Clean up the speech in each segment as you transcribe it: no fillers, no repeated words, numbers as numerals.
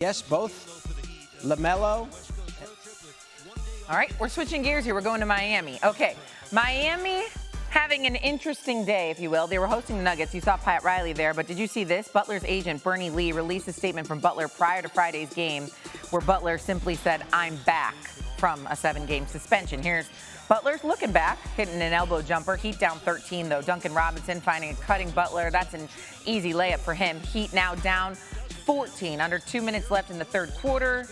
Yes, both LaMelo. All right, we're switching gears here. We're going to Miami. Okay, Miami having an interesting day, if you will. They were hosting the Nuggets. You saw Pat Riley there, but did you see this? Butler's agent, Bernie Lee, released a statement from Butler prior to Friday's game where Butler simply said, "I'm back," from a 7-game suspension. Here's Butler's looking back, hitting an elbow jumper. Heat down 13, though. Duncan Robinson finding a cutting Butler. That's an easy layup for him. Heat now down 14, under 2 minutes left in the third quarter.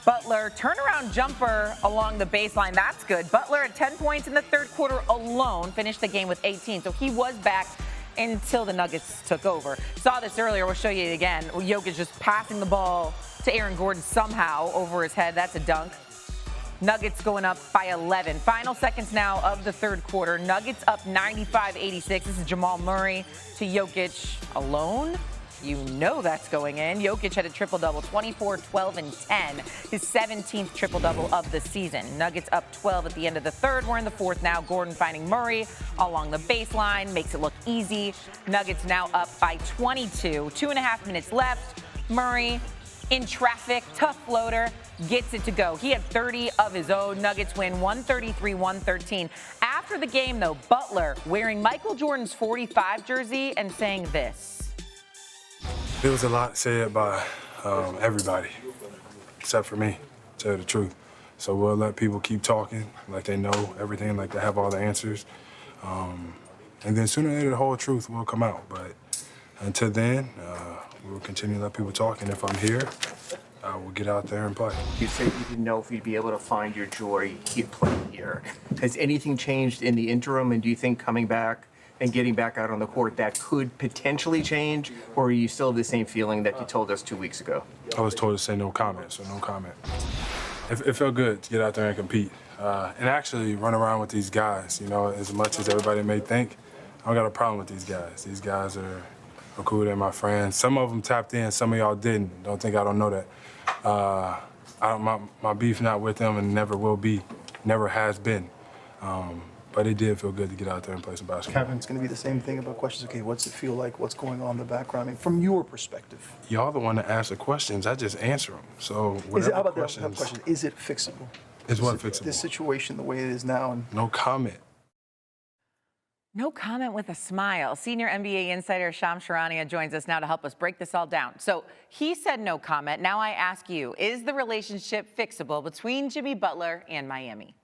Butler, turnaround jumper along the baseline. That's good. Butler at 10 points in the third quarter alone, finished the game with 18. So he was back until the Nuggets took over. Saw this earlier. We'll show you it again. Jokic just passing the ball to Aaron Gordon somehow over his head. That's a dunk. Nuggets going up by 11. Final seconds now of the third quarter. Nuggets up 95-86. This is Jamal Murray to Jokic alone. You know that's going in. Jokic had a triple-double, 24, 12, and 10. His 17th triple-double of the season. Nuggets up 12 at the end of the third. We're in the fourth now. Gordon finding Murray along the baseline. Makes it look easy. Nuggets now up by 22. 2.5 minutes left. Murray in traffic. Tough floater. Gets it to go. He had 30 of his own. Nuggets win 133-113. After the game, though, Butler wearing Michael Jordan's 45 jersey and saying this. There was a lot said by everybody, except for me, to tell you the truth. So we'll let people keep talking like they know everything, like they have all the answers. And then sooner or later, the whole truth will come out. But until then, we'll continue to let people talk. And if I'm here, I will get out there and play. You said you didn't know if you'd be able to find your joy playing here. Has anything changed in the interim, and do you think coming back and getting back out on the court, that could potentially change, or are you still have the same feeling that you told us 2 weeks ago? I was told to say no comment, so no comment. It felt good to get out there and compete, and actually run around with these guys. You know, as much as everybody may think, I don't got a problem with these guys. These guys are cool, they're my friends. Some of them tapped in, some of y'all didn't. Don't think I don't know that. My beef not with them and never will be, never has been. But it did feel good to get out there and play some basketball. Kevin, it's going to be the same thing about questions. Okay, what's it feel like? What's going on in the background? I mean, from your perspective. Y'all the one that ask the questions. I just answer them. So whatever questions. Question, is it fixable? Is what fixable? This situation the way it is now. And no comment. No comment with a smile. Senior NBA insider Shams Charania joins us now to help us break this all down. So he said no comment. Now I ask you, is the relationship fixable between Jimmy Butler and Miami?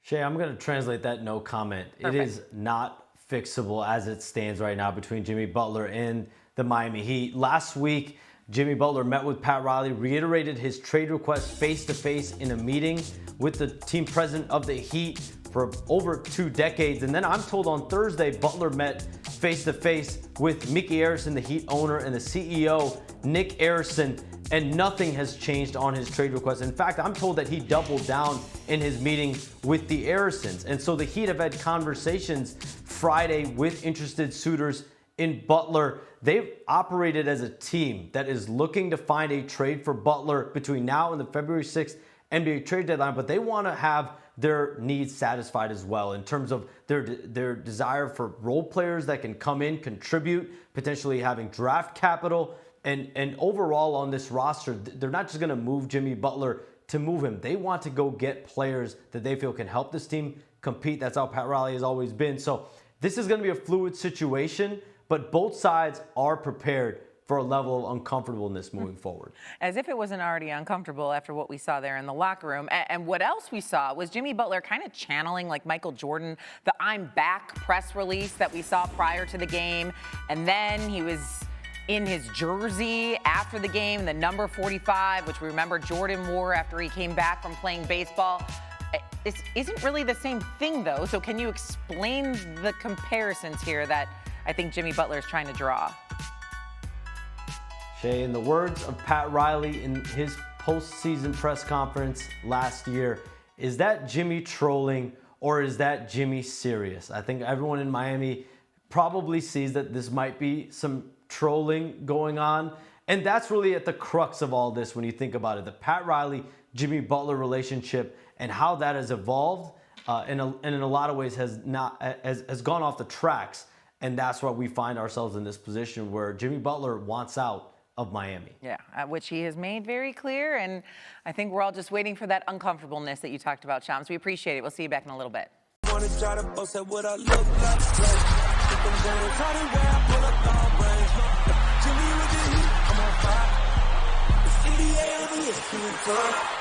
Shay, I'm going to translate that no comment. Perfect. It is not fixable as it stands right now between Jimmy Butler and the Miami Heat. Last week, Jimmy Butler met with Pat Riley, reiterated his trade request face-to-face in a meeting with the team president of the Heat for over 2 decades. And then I'm told on Thursday, Butler met face-to-face with Mickey Arison, the Heat owner, and the CEO, Nick Arison, and nothing has changed on his trade request. In fact, I'm told that he doubled down in his meeting with the Arisons. And so the Heat have had conversations Friday with interested suitors in Butler. They've operated as a team that is looking to find a trade for Butler between now and the February 6th NBA trade deadline, but they want to have their needs satisfied as well in terms of their desire for role players that can come in, contribute, potentially having draft capital. And overall on this roster, they're not just going to move Jimmy Butler to move him. They want to go get players that they feel can help this team compete. That's how Pat Riley has always been. So this is going to be a fluid situation, but both sides are prepared for a level of uncomfortableness moving forward. As if it wasn't already uncomfortable after what we saw there in the locker room. And what else we saw was Jimmy Butler kind of channeling like Michael Jordan, the "I'm back" press release that we saw prior to the game. And then he was in his jersey after the game, the number 45, which we remember Jordan wore after he came back from playing baseball. This isn't really the same thing, though. So can you explain the comparisons here that I think Jimmy Butler is trying to draw? Shay, in the words of Pat Riley in his postseason press conference last year, is that Jimmy trolling or is that Jimmy serious? I think everyone in Miami probably sees that this might be some trolling going on. And that's really at the crux of all this when you think about it. The Pat Riley, Jimmy Butler relationship and how that has evolved and in a lot of ways has gone off the tracks. And that's why we find ourselves in this position where Jimmy Butler wants out of Miami. Yeah, which he has made very clear, and I think we're all just waiting for that uncomfortableness that you talked about, Shams. We appreciate it. We'll see you back in a little bit. Wanna try to boast at what I look like. Keep them down, try to wear, I pull up long range. Jimmy with the heat, I'm on fire. It's NBA over here,